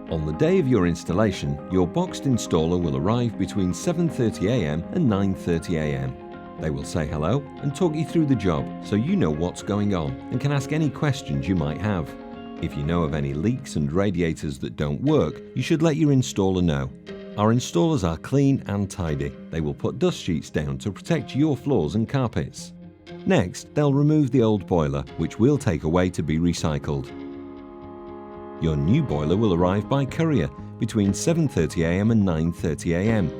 On the day of your installation, your Boxt installer will arrive between 7:30 a.m. and 9:30 a.m. They will say hello and talk you through the job so you know what's going on and can ask any questions you might have. If you know of any leaks and radiators that don't work, you should let your installer know. Our installers are clean and tidy. They will put dust sheets down to protect your floors and carpets. Next, they'll remove the old boiler, which we'll take away to be recycled. Your new boiler will arrive by courier between 7:30 a.m. and 9:30 a.m.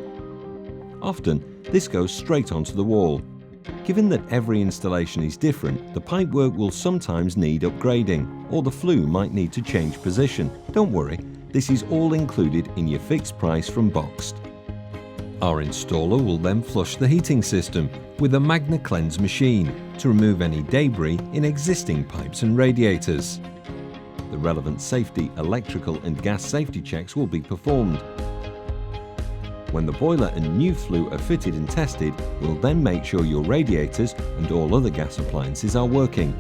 Often, this goes straight onto the wall. Given that every installation is different, the pipework will sometimes need upgrading, or the flue might need to change position. Don't worry, this is all included in your fixed price from Boxt. Our installer will then flush the heating system with a Magna Cleanse machine to remove any debris in existing pipes and radiators. The relevant safety, electrical and gas safety checks will be performed. When the boiler and new flue are fitted and tested, we'll then make sure your radiators and all other gas appliances are working.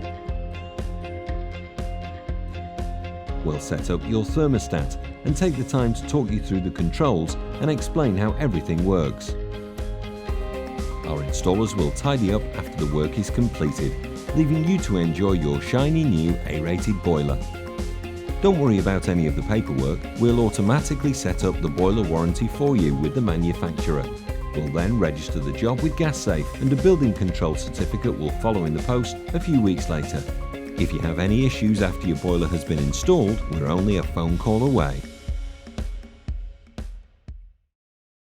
We'll set up your thermostat and take the time to talk you through the controls and explain how everything works. Our installers will tidy up after the work is completed, leaving you to enjoy your shiny new A-rated boiler. Don't worry about any of the paperwork, we'll automatically set up the boiler warranty for you with the manufacturer. We'll then register the job with GasSafe and a building control certificate will follow in the post a few weeks later. If you have any issues after your boiler has been installed, we're only a phone call away.